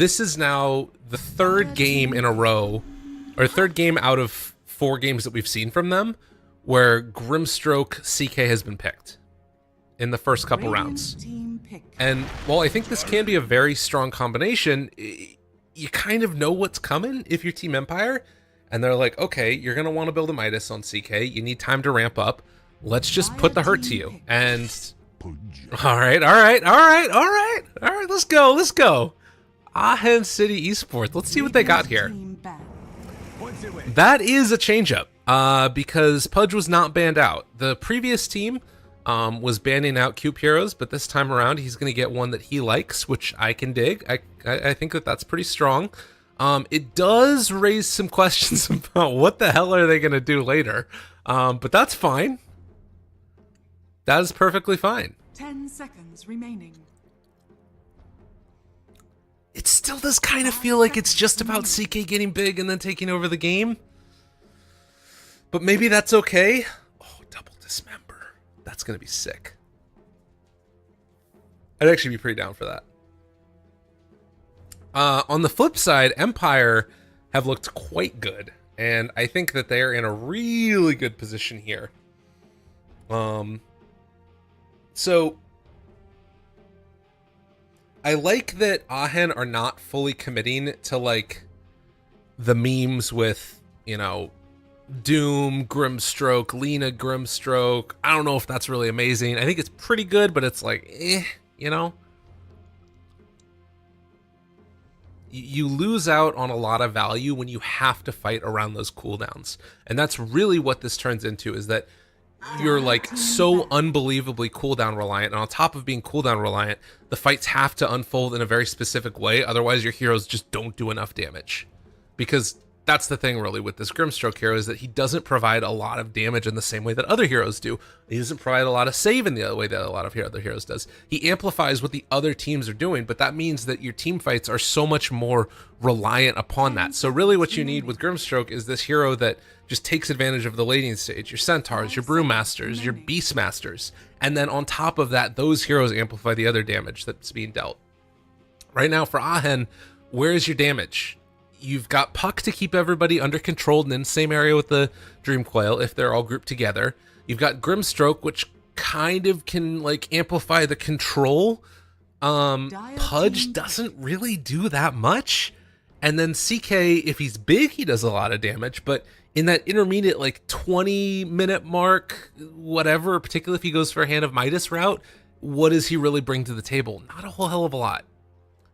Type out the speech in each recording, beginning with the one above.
this is now the third game in a row, or third game out of 4 games that we've seen from them, where Grimstroke CK has been picked in the first couple rounds. And while I think this can be a very strong combination, you kind of know what's coming if you're Team Empire, and they're like, okay, you're going to want to build a Midas on CK, you need time to ramp up, let's just put the hurt to you. And all right, let's go. Aachen City Esports, let's see what they got here. That is a changeup, because Pudge was not banned out. The previous team was banning out Cube Heroes, but this time around he's going to get one that he likes, which I can dig. I think that that's pretty strong. It does raise some questions about what the hell are they going to do later, but that's fine. That is perfectly fine. 10 seconds remaining. It still does kind of feel like it's just about CK getting big and then taking over the game. But maybe that's okay. Oh, double dismember. That's going to be sick. I'd actually be pretty down for that. On the flip side, Empire have looked quite good. And I think that they're in a really good position here. So I like that Aachen are not fully committing to, like, the memes with, you know, Doom, Grimstroke, Lena Grimstroke. I don't know if that's really amazing. I think it's pretty good, but it's like, you know? You lose out on a lot of value when you have to fight around those cooldowns. And that's really what this turns into, is that you're like so unbelievably cooldown reliant, and on top of being cooldown reliant, the fights have to unfold in a very specific way, otherwise your heroes just don't do enough damage. Because that's the thing really with this Grimstroke hero, is that he doesn't provide a lot of damage in the same way that other heroes do. He doesn't provide a lot of save in the other way that a lot of other heroes does. He amplifies what the other teams are doing, but that means that your team fights are so much more reliant upon that. So really what you need with Grimstroke is this hero that just takes advantage of the laning stage, your Centaurs, your Brewmasters, your Beastmasters, and then on top of that, those heroes amplify the other damage that's being dealt. Right now for Aachen, where is your damage? You've got Puck to keep everybody under control and in the same area with the Dream Coil if they're all grouped together. You've got Grimstroke, which kind of can like amplify the control. Pudge doesn't really do that much. And then CK, if he's big, he does a lot of damage, but in that intermediate like 20-minute mark, whatever, particularly if he goes for a Hand of Midas route, what does he really bring to the table? Not a whole hell of a lot.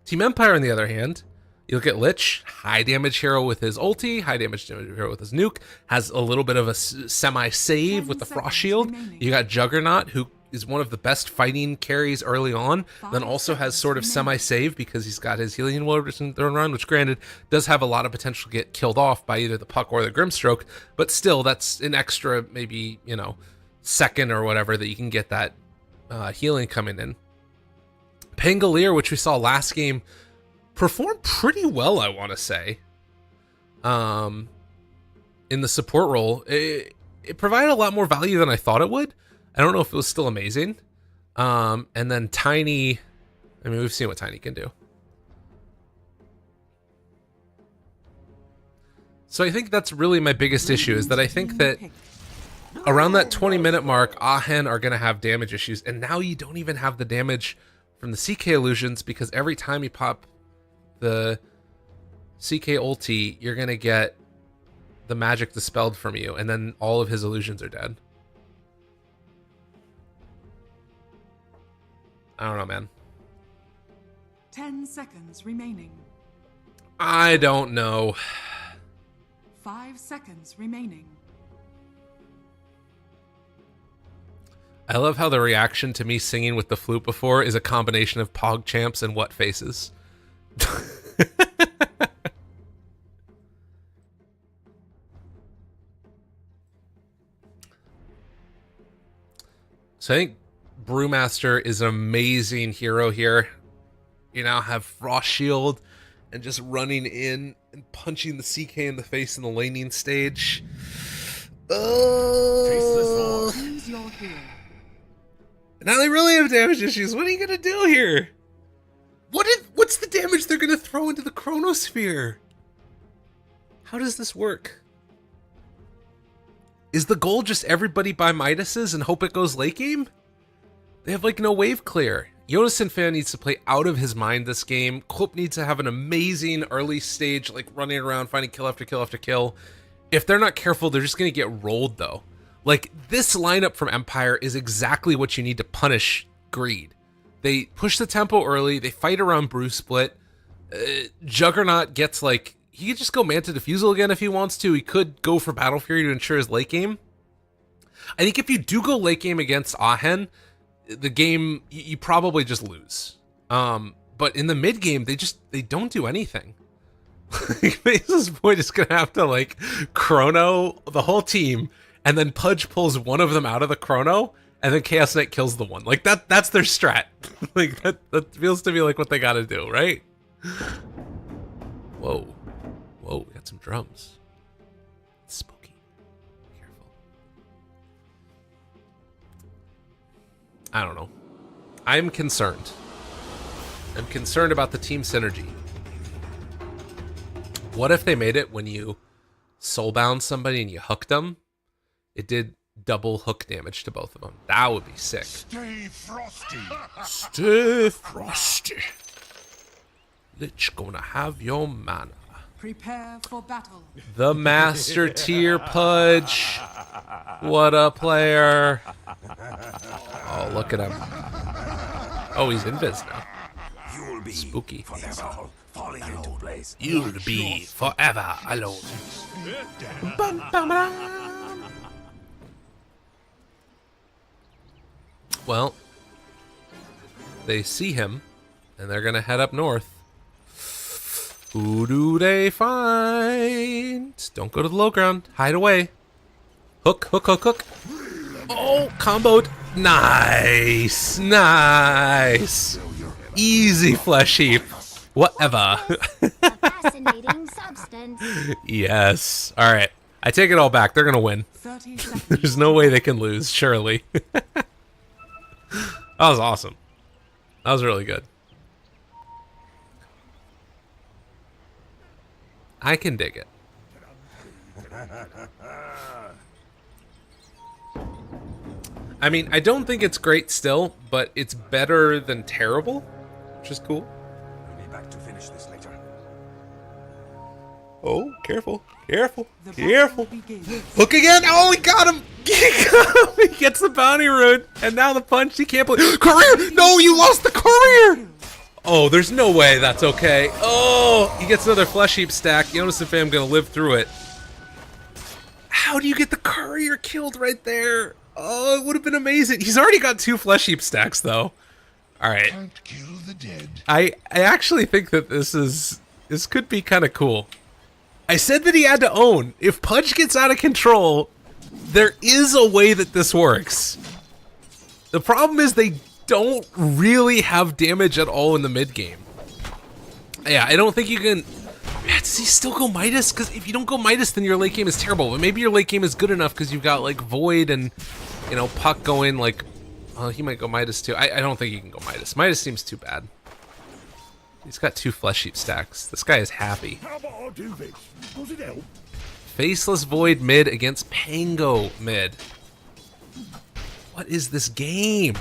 Team Empire, on the other hand, you look at Lich, high damage hero with his ulti, high damage hero with his nuke, has a little bit of a semi-save with the Frost Shield. You got Juggernaut, who is one of the best fighting carries early on, then also has sort of semi-save because he's got his healing warders in Throne Run, which granted does have a lot of potential to get killed off by either the Puck or the Grimstroke, but still that's an extra maybe, you know, second or whatever that you can get that healing coming in. Pangolier, which we saw last game, performed pretty well, I want to say, in the support role. It provided a lot more value than I thought it would. I don't know if it was still amazing. And then Tiny, I mean, we've seen what Tiny can do. So I think that's really my biggest issue, is that I think that around that 20-minute mark, Aachen are going to have damage issues. And now you don't even have the damage from the CK illusions, because every time you pop the CK ulti, you're going to get the magic dispelled from you, and then all of his illusions are dead. I don't know, man. 10 seconds remaining. I don't know. 5 seconds remaining. I love how the reaction to me singing with the flute before is a combination of PogChamps and what faces. So I think Brewmaster is an amazing hero here. You now have Frost Shield and just running in and punching the CK in the face in the laning stage. Now they really have damage issues. What are you gonna do here? What What's the damage they're going to throw into the chronosphere? How does this work? Is the goal just everybody buy Midases and hope it goes late game? They have like no wave clear. Jonas and Fan needs to play out of his mind this game. Klopp needs to have an amazing early stage, like running around, finding kill after kill after kill. If they're not careful, they're just going to get rolled though. Like this lineup from Empire is exactly what you need to punish greed. They push the tempo early. They fight around Brew Split. Juggernaut gets like, he could just go Manta Diffusal again if he wants to. He could go for Battle Fury to ensure his late game. I think if you do go late game against Aachen, the game, you probably just lose. But in the mid game, they don't do anything. Faceless Void is gonna have to like chrono the whole team, and then Pudge pulls one of them out of the chrono, and then Chaos Knight kills the one. Like that's their strat. Like that feels to me like what they gotta do, right? Whoa. Whoa, we got some drums. It's spooky. Be careful. I don't know. I'm concerned. I'm concerned about the team synergy. What if they made it when you soulbound somebody and you hooked them? It did double hook damage to both of them. That would be sick. Stay frosty. Stay frosty. Lich gonna have your mana. Prepare for battle. The master tier Pudge. What a player. Oh, look at him. Oh, he's invis now. You'll be Spooky. forever falling into place. You'll be forever alone. Well, they see him, and they're gonna head up north. Who do they find? Don't go to the low ground. Hide away. Hook, hook, hook, hook. Oh, comboed. Nice. Nice. Easy flesh heap. Whatever. Fascinating substance. Yes. All right. I take it all back. They're going to win. 30 seconds. There's no way they can lose, surely. That was awesome. That was really good. I can dig it. I mean, I don't think it's great still, but it's better than terrible, which is cool. I'll be back to finish this later. Oh, careful, careful, The careful. battle begins. Look again. Oh, he got him. He got him. He gets the bounty rune, and now the punch. He can't believe. Career. No, you lost the career. Oh, there's no way that's okay. Oh, he gets another flesh heap stack. Jonas and Fam gonna live through it. How do you get the courier killed right there? Oh, it would have been amazing. He's already got 2 flesh heap stacks though. All right. Can't kill the dead. I actually think that this could be kind of cool. I said that he had to own. If Pudge gets out of control, there is a way that this works. The problem is they don't really have damage at all in the mid game. Yeah, I don't think you can. Man, does he still go Midas? Because if you don't go Midas, then your late game is terrible. But maybe your late game is good enough because you've got like Void and, you know, Puck going like. Oh, he might go Midas too. I don't think he can go Midas. Midas seems too bad. He's got 2 flesh heap stacks. This guy is happy. How about I do this? Does it help? Faceless Void mid against Pango mid. What is this game?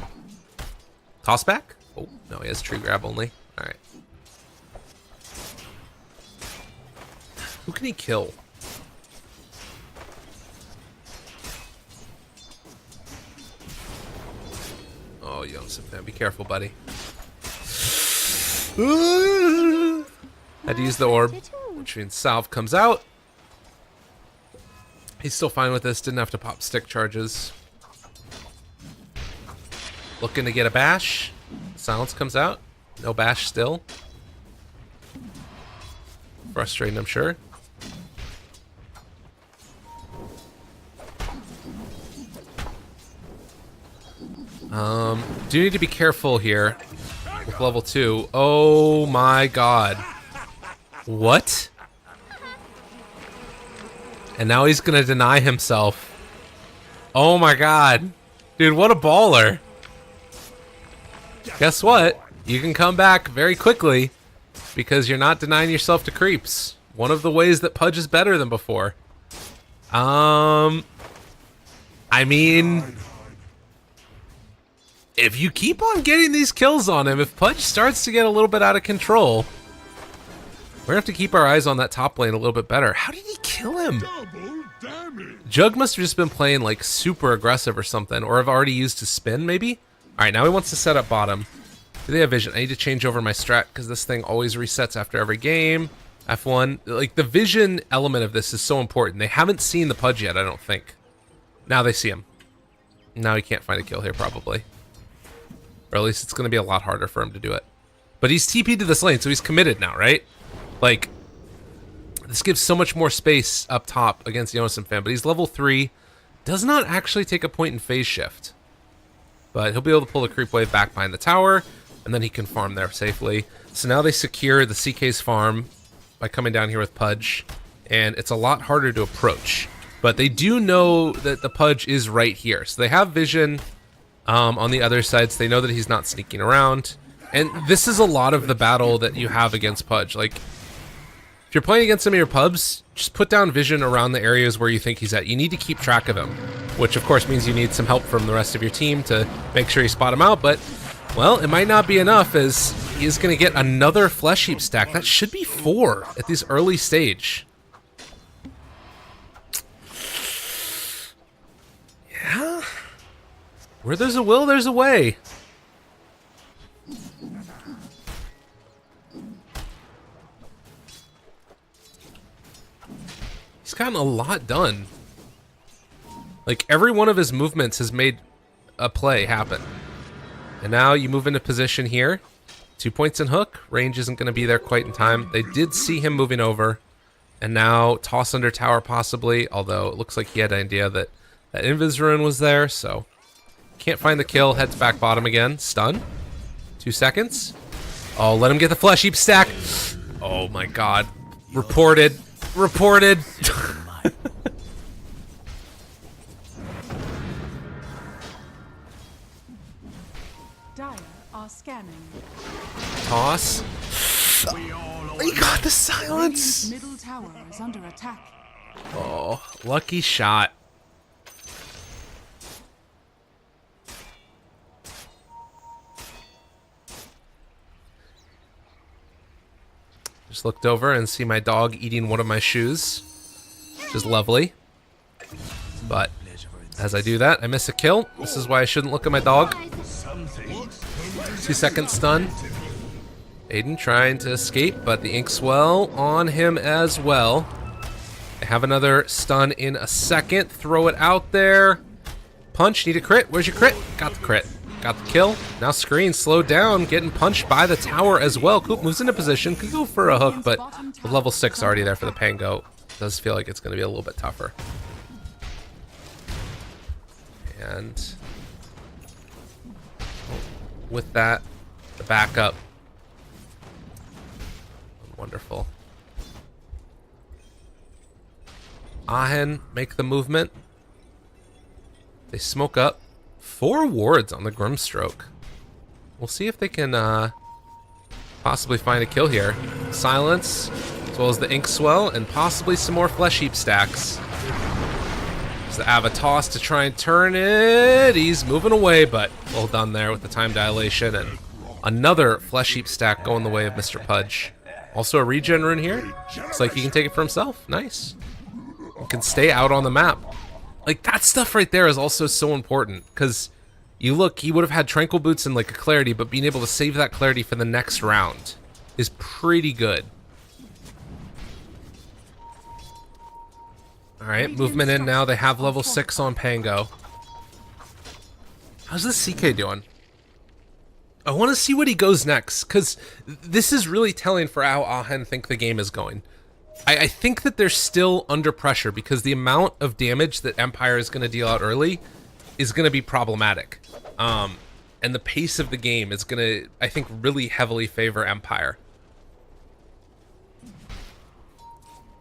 Toss back? Oh, no, he has tree grab only. Alright. Who can he kill? Oh, Yosef, man, be careful, buddy. Had to use the orb, which means Salve comes out. He's still fine with this, didn't have to pop stick charges. Looking to get a bash. Silence comes out. No bash still. Frustrating, I'm sure. Do need to be careful here with level 2. Oh my god. What? And now he's gonna deny himself. Oh my god. Dude, what a baller. Guess what? You can come back very quickly because you're not denying yourself to creeps. One of the ways that Pudge is better than before. I mean, if you keep on getting these kills on him, if Pudge starts to get a little bit out of control, we're gonna have to keep our eyes on that top lane a little bit better. How did he kill him? Jug must have just been playing like super aggressive or something, or have already used his spin maybe? All right, now he wants to set up bottom. Do they have vision? I need to change over my strat because this thing always resets after every game. F1, like the vision element of this is so important. They haven't seen the Pudge yet, I don't think. Now they see him. Now he can't find a kill here probably. Or at least it's gonna be a lot harder for him to do it. But he's TP'd to this lane, so he's committed now, right? Like, this gives so much more space up top against the Yonasan fan, but he's level 3. Does not actually take a point in phase shift. But he'll be able to pull the creep wave back behind the tower, and then he can farm there safely. So now they secure the CK's farm by coming down here with Pudge, and it's a lot harder to approach. But they do know that the Pudge is right here. So they have vision on the other side, so they know that he's not sneaking around. And this is a lot of the battle that you have against Pudge. Like, if you're playing against some of your pubs, just put down vision around the areas where you think he's at. You need to keep track of him, which of course means you need some help from the rest of your team to make sure you spot him out. But, well, it might not be enough, as he is going to get another Flesh Heap stack. That should be 4 at this early stage. Yeah. Where there's a will, there's a way. He's gotten a lot done. Like, every one of his movements has made a play happen. And now you move into position here. 2 points in hook. Range isn't going to be there quite in time. They did see him moving over. And now toss under tower possibly, although it looks like he had an idea that that Invis rune was there, so can't find the kill. Heads back bottom again. Stun. 2 seconds. Oh, let him get the Flesh Heap stack. Oh my god. Reported. Reported. Dire are scanning. Toss. He got the silence. Radiant's middle tower is under attack. Oh, lucky shot. Just looked over and see my dog eating one of my shoes, which is lovely. But as I do that, I miss a kill. This is why I shouldn't look at my dog. 2 second stun. Aiden trying to escape, but the Inkswell on him as well. I have another stun in a second. Throw it out there. Punch, need a crit. Where's your crit? Got the crit. Got the kill. Now screen slowed down, getting punched by the tower as well. Coop moves into position, could go for a hook, but with level 6 already there for the Pango, does feel like it's going to be a little bit tougher. And with that, the backup. Wonderful. Aachen make the movement. They smoke up. 4 wards on the Grimstroke. We'll see if they can possibly find a kill here. Silence, as well as the Inkswell, and possibly some more Flesh Heap stacks. There's the Avatos to try and turn it. He's moving away, but well done there with the time dilation. And another Flesh Heap stack going the way of Mr. Pudge. Also a regen rune here. Looks like he can take it for himself. Nice. He can stay out on the map. Like, that stuff right there is also so important, because you look, he would have had Tranquil Boots and like a Clarity, but being able to save that Clarity for the next round is pretty good. Alright, movement in now. They have level 6 on Pango. How's this CK doing? I want to see what he goes next, because this is really telling for how Aachen think the game is going. I think that they're still under pressure because the amount of damage that Empire is going to deal out early is going to be problematic. And the pace of the game is going to, I think, really heavily favor Empire.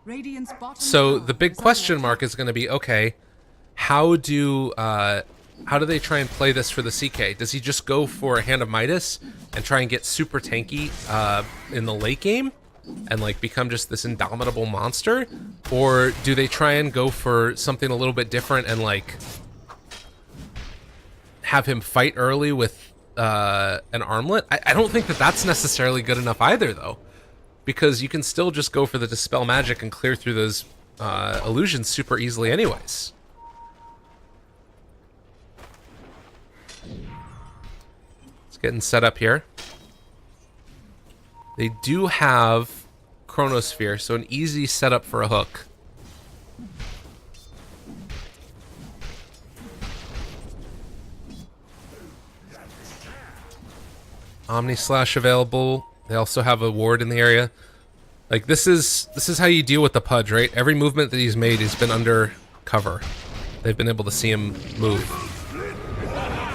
Radiant's bottom So tower the big is under question attack. mark is going to be, okay, how do how do they try and play this for the CK? Does he just go for a Hand of Midas and try and get super tanky in the late game and like become just this indomitable monster? Or do they try and go for something a little bit different and like have him fight early with an armlet? I don't think that that's necessarily good enough either, though, because you can still just go for the Dispel Magic and clear through those illusions super easily anyways. It's getting set up here. They do have Chronosphere, so an easy setup for a hook. Omni Slash available. They also have a ward in the area. Like this is how you deal with the Pudge, right? Every movement that he's made, he's been under cover. They've been able to see him move.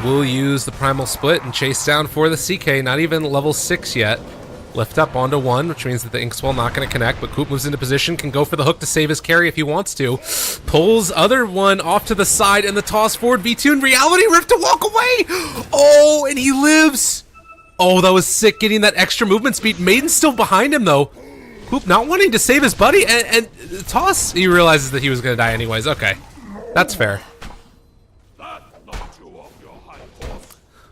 We'll use the Primal Split and chase down for the CK. Not even level 6 yet. Lift up onto 1, which means that the Inkswell not going to connect, but Coop moves into position, can go for the hook to save his carry if he wants to. Pulls other one off to the side, and the toss forward V2 and Reality Rift to walk away! Oh, and he lives! Oh, that was sick, getting that extra movement speed. Maiden's still behind him, though. Coop not wanting to save his buddy, and toss, he realizes that he was going to die anyways. Okay, that's fair.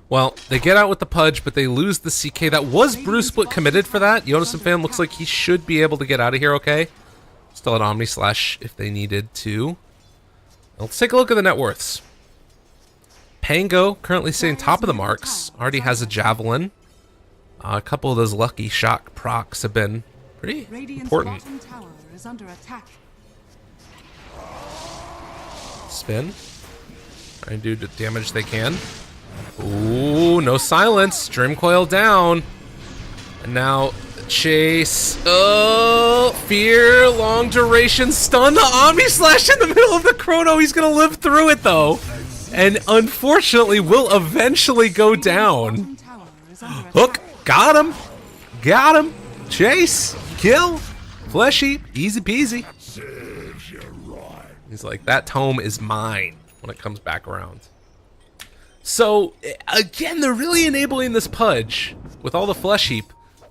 Well, they get out with the Pudge, but they lose the CK. That was Bruce Split committed for that. Yonason fan looks like he should be able to get out of here okay. Still an Omni Slash if they needed to. Let's take a look at the net worths. Pango currently sitting top of the marks. Already has a Javelin. A couple of those Lucky Shock procs have been pretty important. Tower is under attack. Spin. Try and do the damage they can. Ooh, no silence. Dream Coil down. And now chase. Oh, fear, long duration stun. The Omni Slash in the middle of the Chrono. He's going to live through it, though. And unfortunately will eventually go down. Hook. Got him. Got him. Chase. Kill. Fleshy. Easy peasy. He's like, that tome is mine when it comes back around. So, again, they're really enabling this Pudge with all the Flesh Heap,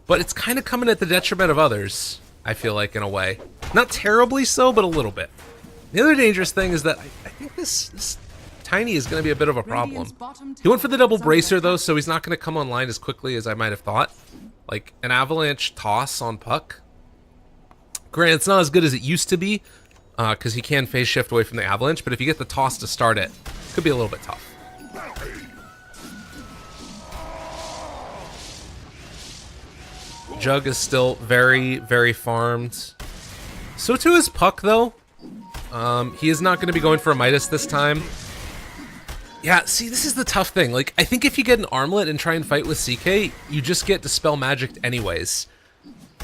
but it's kind of coming at the detriment of others, I feel like, in a way. Not terribly so, but a little bit. The other dangerous thing is that I think this Tiny is going to be a bit of a problem. He went for the double bracer, though, so he's not going to come online as quickly as I might have thought. Like, an Avalanche toss on Puck. Granted, it's not as good as it used to be, because he can phase shift away from the Avalanche, but if you get the toss to start it, it could be a little bit tough. Jug is still very, very farmed. So too is Puck, though. He is not going to be going for a Midas this time. Yeah, see, this is the tough thing. Like, I think if you get an Armlet and try and fight with CK, you just get Dispel Magic anyways.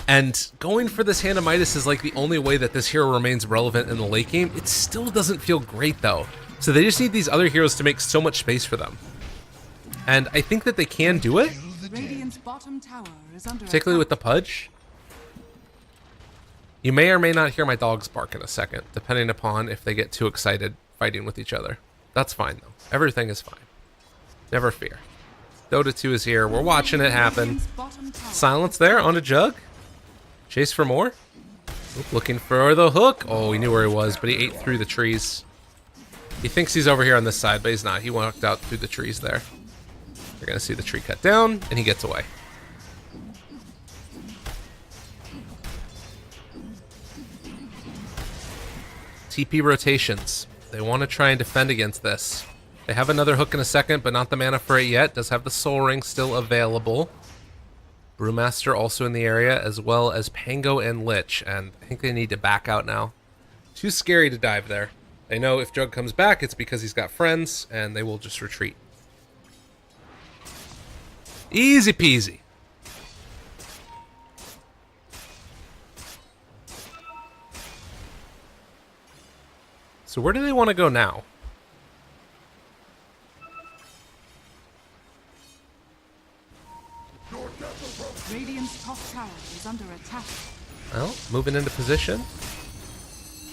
And going for this Hand of Midas is like the only way that this hero remains relevant in the late game. It still doesn't feel great, though. So they just need these other heroes to make so much space for them. And I think that they can do it. Radiant's bottom tower is under Particularly with the Pudge. You may or may not hear my dogs bark in a second, depending upon if they get too excited fighting with each other. That's fine, though. Everything is fine. Never fear. Dota 2 is here. We're watching it happen. Silence there on a Jug. Chase for more. Oop, looking for the hook. Oh, he knew where he was, but he ate through the trees. He thinks he's over here on this side, but he's not. He walked out through the trees there. You're going to see the tree cut down, and he gets away. TP rotations. They want to try and defend against this. They have another hook in a second, but not the mana for it yet. Does have the Soul Ring still available. Brewmaster also in the area, as well as Pango and Lich, and I think they need to back out now. Too scary to dive there. They know if Jug comes back, it's because he's got friends, and they will just retreat. Easy peasy. So where do they want to go now? Radiant's top tower is under attack. Well, moving into position.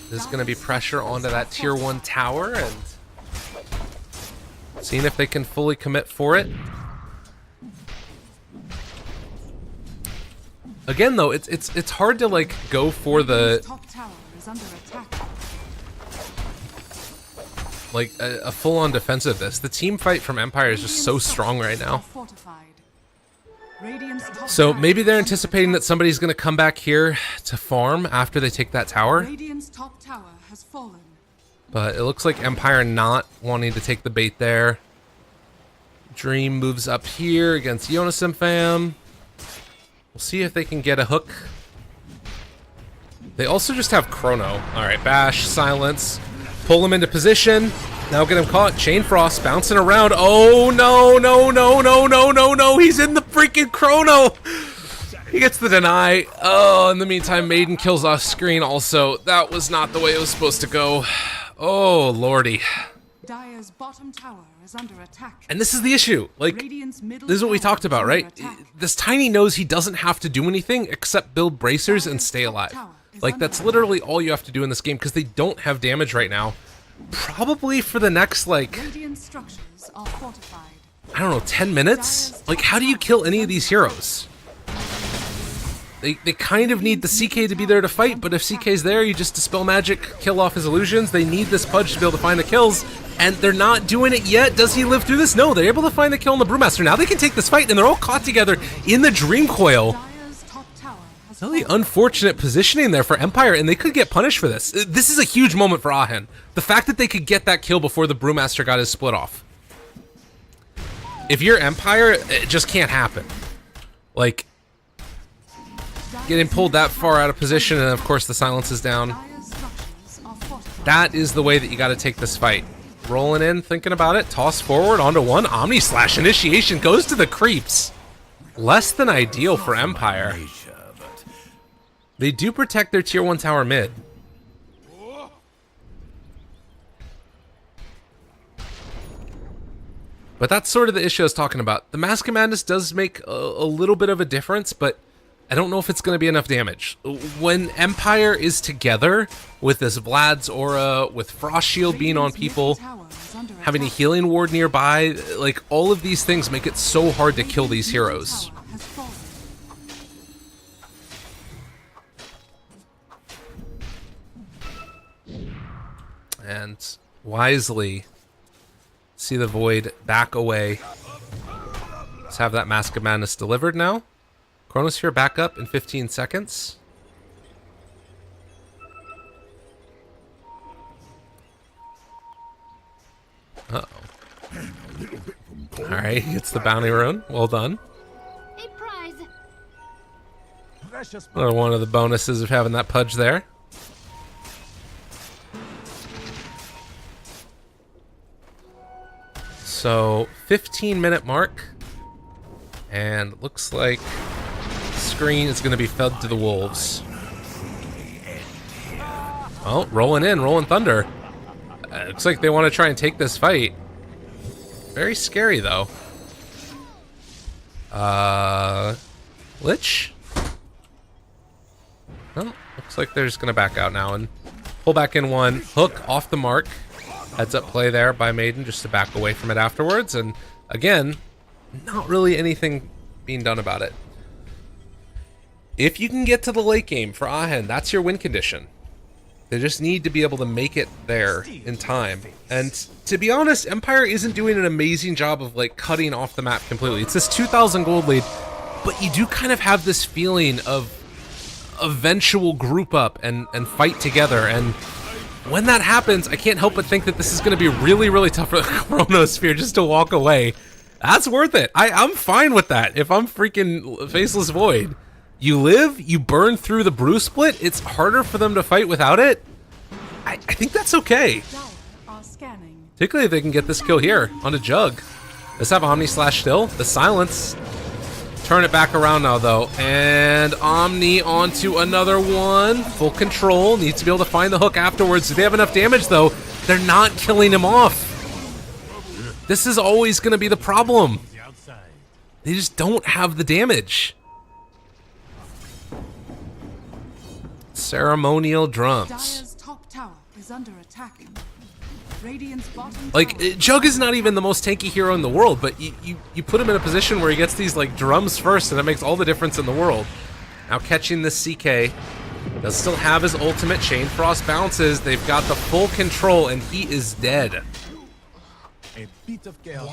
There's going to be pressure onto that tier 1 tower, and Seeing if they can fully commit for it. Again, though, it's hard to like go for the Top tower is under attack. like a full-on defensiveness. The team fight from Empire is just so strong right now. Fortified. Radiant's top So tower maybe they're is under anticipating that attack. somebody's going to come back here to farm after they take that tower. Radiant's top tower has fallen. But it looks like Empire not wanting to take the bait there. Dream moves up here against Yonasim fam. We'll see if they can get a hook. They also just have Chrono. Alright, bash, silence. Pull him into position. Now get him caught. Chain Frost bouncing around. Oh no, no, no, no, no, no, no. He's in the freaking Chrono. He gets the deny. Oh, in the meantime, Maiden kills off screen also. That was not the way it was supposed to go. Oh, lordy. Dire's bottom tower is under attack. And this is the issue. Like, Radiant's middle this is what we tower talked about, is right? under attack. This Tiny knows he doesn't have to do anything except build bracers and stay alive. Like, that's literally all you have to do in this game because they don't have damage right now. Probably for the next, like, Radiant structures are fortified. I don't know, 10 minutes? Like, how do you kill any of these heroes? They kind of need the CK to be there to fight, but if CK's there, you just dispel magic, kill off his illusions. They need this Pudge to be able to find the kills, and they're not doing it yet. Does he live through this? No, they're able to find the kill on the Brewmaster. Now they can take this fight, and they're all caught together in the Dream Coil. Dire's top tower has Really fallen. unfortunate positioning there for Empire, and they could get punished for this. This is a huge moment for Aachen. The fact that they could get that kill before the Brewmaster got his split off. If you're Empire, it just can't happen. Like, getting pulled that far out of position, and of course the silence is down. Dire's structures are fortified. That is the way that you got to take this fight. Rolling in, thinking about it, toss forward onto one. Omni Slash initiation goes to the creeps. Less than ideal for Empire. They do protect their tier 1 tower mid. But that's sort of the issue I was talking about. The Mask of Madness does make a little bit of a difference, but I don't know if it's going to be enough damage. When Empire is together with this Vlad's aura, with Frost Shield being on Radiant's people, middle tower is under having a attack. healing ward nearby, like all of these things make it so hard to kill these heroes. Tower has fallen. And wisely see the Void back away. Let's have that Mask of Madness delivered now. Chronosphere back up in 15 seconds. Uh-oh. Alright, gets the bounty rune. Well done. A prize. Precious Another one of the bonuses of having that Pudge there. So, 15-minute mark. And looks like screen is going to be fed to the Wolves. Oh, rolling in, rolling thunder. Looks like they want to try and take this fight. Very scary, though. Lich? Well, looks like they're just going to back out now and pull back in one. Hook off the mark. Heads up play there by Maiden just to back away from it afterwards. And again, not really anything being done about it. If you can get to the late game for Aachen, that's your win condition. They just need to be able to make it there in time. And to be honest, Empire isn't doing an amazing job of like cutting off the map completely. It's this 2,000 gold lead, but you do kind of have this feeling of eventual group up and fight together. And when that happens, I can't help but think that this is going to be really, really tough for the Chronosphere just to walk away. That's worth it. I'm fine with that. If I'm freaking Faceless Void, you live, you burn through the brew split, it's harder for them to fight without it. I think that's okay. Dire are scanning. Particularly if they can get this kill here on a Jug. Let's have Omni Slash still. The silence. Turn it back around now, though. And Omni onto another one. Full control. Needs to be able to find the hook afterwards. Do they have enough damage, though? They're not killing him off. This is always going to be the problem. They just don't have the damage. Ceremonial drums. Dire's top tower is under attack. Radiant's bottom Like, tower Jug is not even the most tanky hero in the world, but you put him in a position where he gets these, like, drums first, and it makes all the difference in the world. Now catching this CK. Does still have his ultimate. Chain Frost bounces. They've got the full control, and he is dead. A bit of chaos.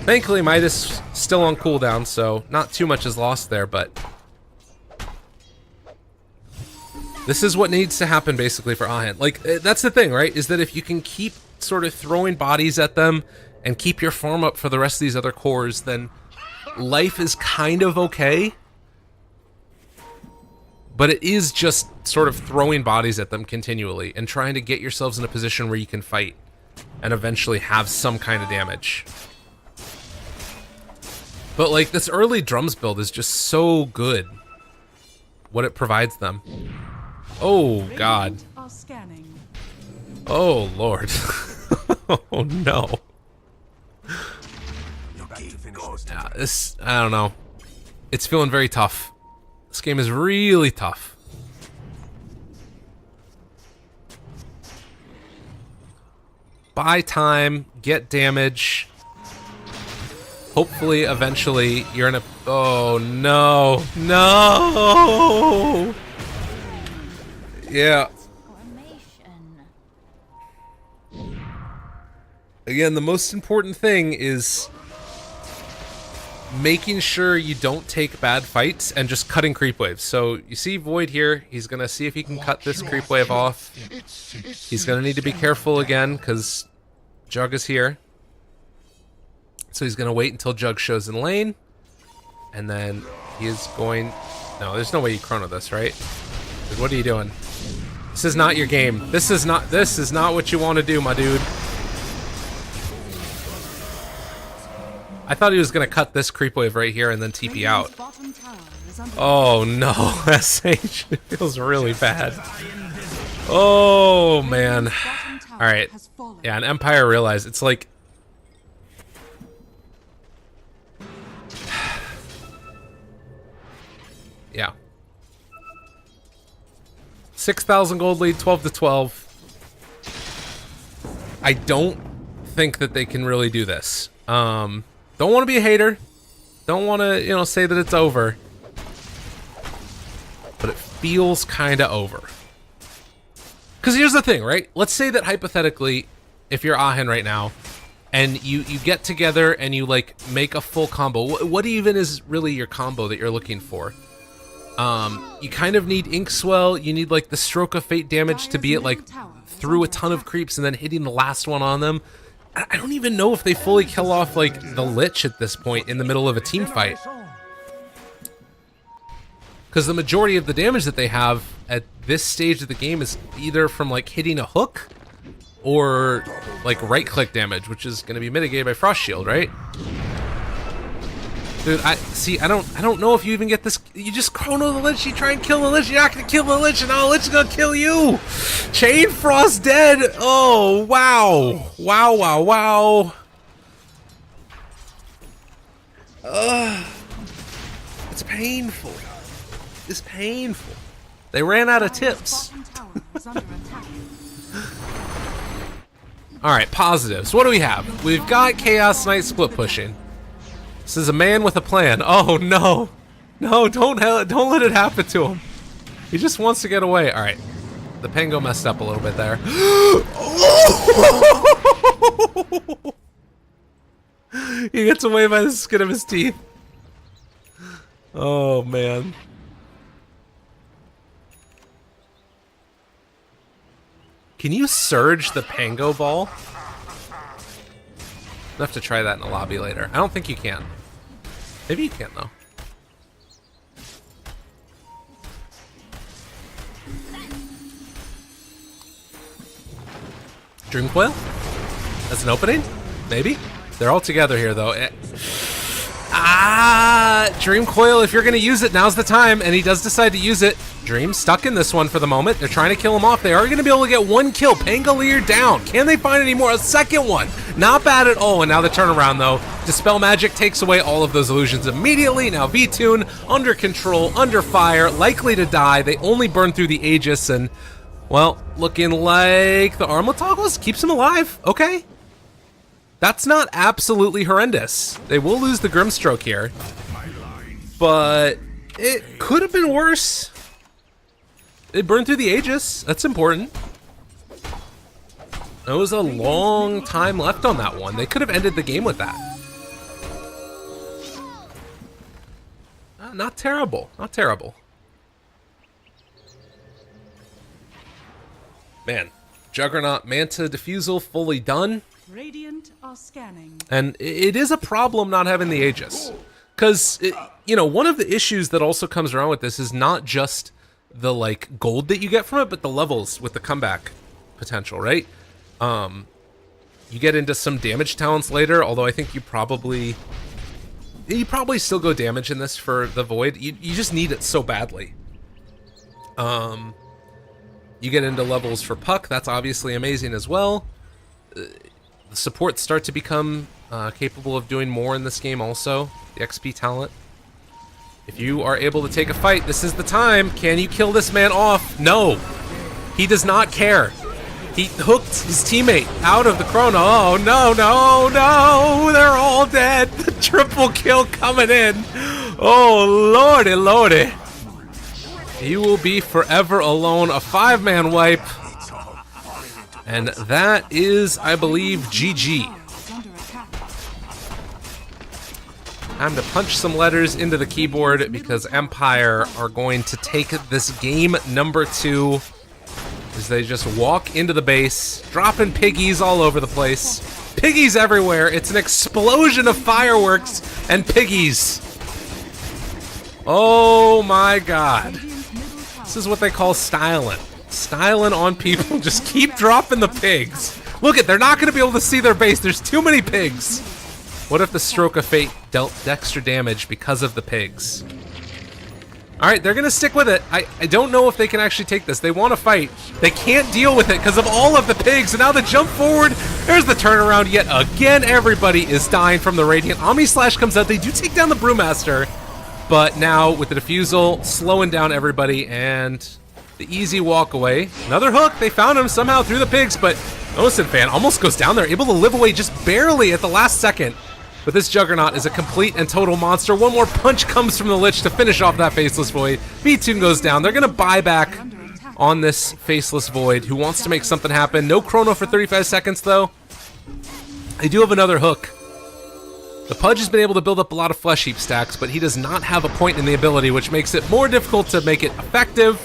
Thankfully, Midas still on cooldown, so not too much is lost there, but this is what needs to happen basically for Aachen. Like, that's the thing, right? Is that if you can keep sort of throwing bodies at them and keep your farm up for the rest of these other cores, then life is kind of okay. But it is just sort of throwing bodies at them continually and trying to get yourselves in a position where you can fight and eventually have some kind of damage. But like, this early drums build is just so good. What it provides them. Oh God. Radiant are scanning. Oh Lord. Oh no. Yeah, this, I don't know. It's feeling very tough. This game is really tough. Buy time, get damage. Hopefully, eventually, you're in a... Oh, no. No! Yeah. Again, the most important thing is making sure you don't take bad fights and just cutting creep waves. So you see Void here, he's gonna see if he can cut this creep wave off. He's gonna need to be careful again because Jug is here. So he's gonna wait until Jug shows in lane, and then he is going... No, there's no way you chrono this, right? Dude, what are you doing? This is not your game. This is not what you want to do, my dude. I thought he was gonna cut this creep wave right here and then TP out. Oh no, SH feels really bad. Oh man. Alright. Yeah, and Empire realized it's like... Yeah. 6,000 gold lead, 12 to 12. I don't think that they can really do this. Don't want to be a hater. Don't want to, you know, say that it's over. But it feels kind of over. Because here's the thing, right? Let's say that hypothetically, if you're Aachen right now, and you get together and you, like, make a full combo. What even is really your combo that you're looking for? You kind of need Ink Swell. You need, like, the Stroke of Fate damage to be at, like, through a ton of creeps and then hitting the last one on them. I don't even know if they fully kill off, like, the Lich at this point in the middle of a team fight. Because the majority of the damage that they have at this stage of the game is either from, like, hitting a hook or, like, right-click damage, which is going to be mitigated by Frost Shield, right? Dude, I don't know if you even get this. You just chrono the Lich, you try and kill the Lich, you're not gonna kill the Lich, and now the Lich is gonna kill you! Chain Frost dead! Oh, wow! Wow, wow, wow! It's painful. It's painful. They ran out of tips. Alright, positives. What do we have? We've got Chaos Knight split pushing. This is a man with a plan. Oh no. No, don't let it happen to him. He just wants to get away. Alright. The Pango messed up a little bit there. He gets away by the skin of his teeth. Oh man. Can you surge the Pango ball? I'll have to try that in the lobby later. I don't think you can. Maybe you can, though. Dream Coil? That's an opening? Maybe? They're all together here, though. Dream Coil, if you're going to use it, now's the time. And he does decide to use it. Dream stuck in this one for the moment. They're trying to kill him off. They are going to be able to get one kill. Pangolier down. Can they find any more? A second one. Not bad at all. And now the turnaround, though. Dispel Magic takes away all of those illusions immediately. Now V-Tune, under control, under fire, likely to die. They only burn through the Aegis, and Well, looking like the armlet toggles keeps him alive. Okay. That's not absolutely horrendous. They will lose the Grimstroke here. But it could have been worse. It burned through the Aegis. That's important. There was a long time left on that one. They could have ended the game with that. Not terrible. Not terrible. Man, Juggernaut Manta Diffusal fully done. Radiant are scanning. And it is a problem not having the Aegis. Because, you know, one of the issues that also comes around with this is not just the, like, gold that you get from it, but the levels with the comeback potential, right? You get into some damage talents later, although I think you probably still go damage in this for the Void. You just need it so badly. You get into levels for Puck, that's obviously amazing as well. The supports start to become capable of doing more in this game also. The XP talent. If you are able to take a fight, this is the time. Can you kill this man off? No. He does not care. He hooked his teammate out of the chrono. Oh, no, no, no. They're all dead. The triple kill coming in. Oh, lordy, lordy. You will be forever alone. A 5-man wipe. And that is, I believe, GG. Time to punch some letters into the keyboard because Empire are going to take this game number 2 as they just walk into the base, dropping piggies all over the place. Piggies everywhere. It's an explosion of fireworks and piggies. Oh my god. This is what they call styling. Styling on people. Just keep dropping the pigs. Look they're not going to be able to see their base. There's too many pigs. What if the Stroke of Fate dealt extra damage because of the pigs? Alright, they're going to stick with it. I don't know if they can actually take this. They want to fight. They can't deal with it because of all of the pigs. And now the jump forward. There's the turnaround yet again. Everybody is dying from the Radiant. Omni Slash comes out. They do take down the Brewmaster. But now with the Diffusal, slowing down everybody and the easy walk away. Another hook. They found him somehow through the pigs, but Innocent Fan almost goes down there, able to live away just barely at the last second. But this Juggernaut is a complete and total monster. One more punch comes from the Lich to finish off that Faceless Void. V2 goes down. They're going to buy back on this Faceless Void, who wants to make something happen. No chrono for 35 seconds, though. They do have another hook. The Pudge has been able to build up a lot of Flesh Heap stacks, but he does not have a point in the ability, which makes it more difficult to make it effective.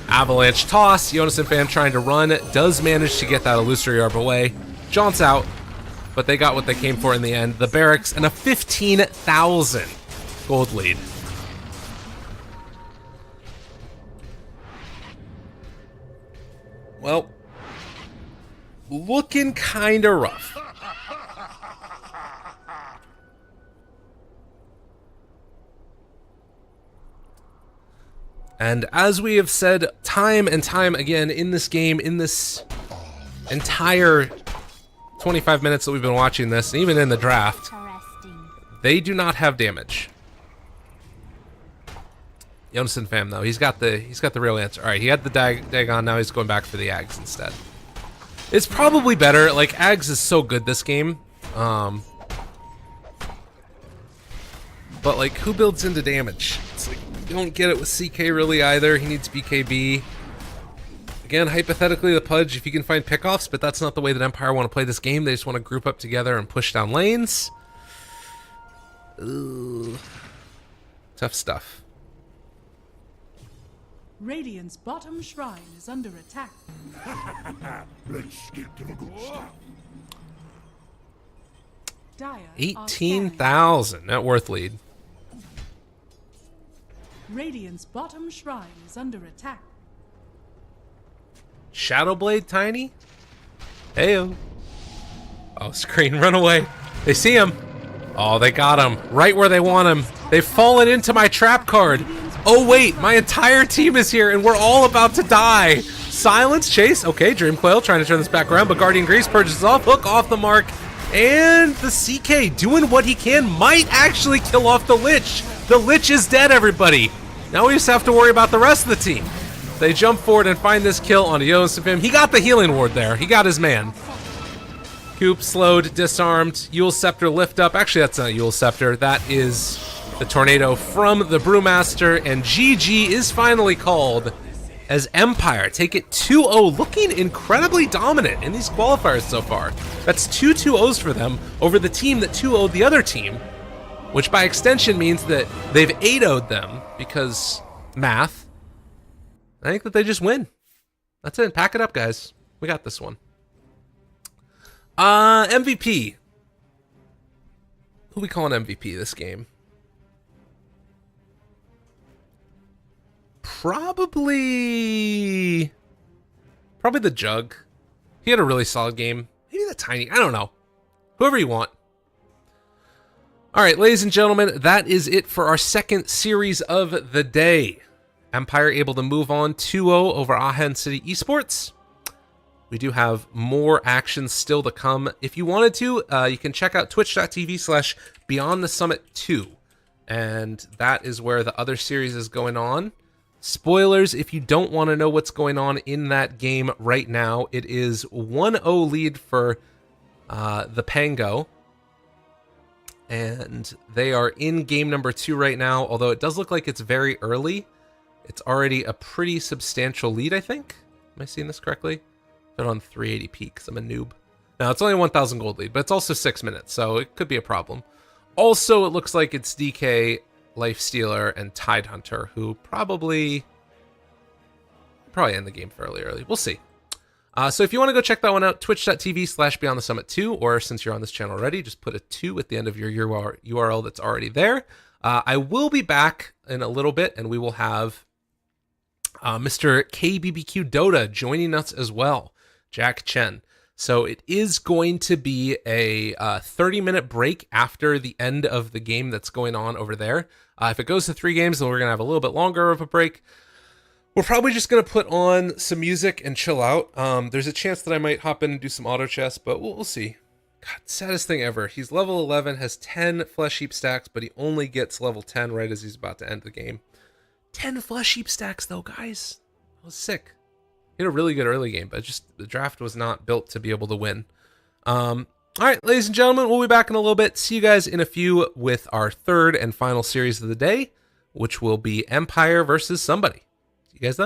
Avalanche toss. Innocent Fan trying to run. Does manage to get that Illusory Orb away. Jaunts out. But they got what they came for in the end. The Barracks and a 15,000 gold lead. Well, looking kind of rough. And as we have said time and time again in this game, in this entire 25 minutes that we've been watching this, and even in the draft, they do not have damage. Youngson Fam though, he's got the real answer. All right, he had the Dagon, now he's going back for the Ags instead. It's probably better. Like Ags is so good this game, but like who builds into damage? It's like you don't get it with CK really either. He needs BKB. Again, hypothetically, the Pudge, if you can find pickoffs, but that's not the way that Empire want to play this game. They just want to group up together and push down lanes. Ooh. Tough stuff. Radiant's bottom shrine is under attack. Let's get to the good stuff. Dire 18,000 net worth lead. Radiant's bottom shrine is under attack. Shadowblade Tiny? Heyo. Oh, screen, run away. They see him. Oh, they got him. Right where they want him. They've fallen into my trap card. Oh, wait, my entire team is here, and we're all about to die. Silence, chase. Okay, Dreamcoil trying to turn this back around, but Guardian Grease purges off. Hook off the mark. And the CK doing what he can. Might actually kill off the Lich. The Lich is dead, everybody. Now we just have to worry about the rest of the team. They jump forward and find this kill on Yosifim. He got the healing ward there. He got his man. Coop slowed, disarmed. Yule Scepter lift up. Actually, that's not Yule Scepter. That is the tornado from the Brewmaster. And GG is finally called as Empire take it 2-0, looking incredibly dominant in these qualifiers so far. That's 2 2-0s for them over the team that 2-0'd the other team, which by extension means that they've 8-0'd them because math. I think that they just win. That's it. Pack it up, guys. We got this one. MVP. Who we calling MVP this game? Probably the Jug. He had a really solid game. Maybe the Tiny. I don't know. Whoever you want. All right, ladies and gentlemen, that is it for our second series of the day. Empire able to move on 2-0 over Aachen City Esports. We do have more action still to come. If you wanted to, you can check out twitch.tv/BeyondTheSummit2. And that is where the other series is going on. Spoilers, if you don't want to know what's going on in that game right now, it is 1-0 lead for the Pango. And they are in game number 2 right now, although it does look like it's very early. It's already a pretty substantial lead, I think. Am I seeing this correctly? They're on 380p because I'm a noob. Now, it's only 1,000 gold lead, but it's also 6 minutes, so it could be a problem. Also, it looks like it's DK, Lifestealer, and Tidehunter, who probably end the game fairly early. We'll see. So if you want to go check that one out, twitch.tv/BeyondTheSummit2, or since you're on this channel already, just put a 2 at the end of your URL that's already there. I will be back in a little bit, and we will have Mr. KBBQ Dota joining us as well, Jack Chen. So it is going to be a 30-minute break after the end of the game that's going on over there. If it goes to 3 games, then we're going to have a little bit longer of a break. We're probably just going to put on some music and chill out. There's a chance that I might hop in and do some auto chess, but we'll see. God, saddest thing ever. He's level 11, has 10 Flesh Heap stacks, but he only gets level 10 right as he's about to end the game. 10 Flesh Heap stacks, though, guys. That was sick. He had a really good early game, but just the draft was not built to be able to win. All right, ladies and gentlemen, we'll be back in a little bit. See you guys in a few with our third and final series of the day, which will be Empire versus somebody. See you guys then.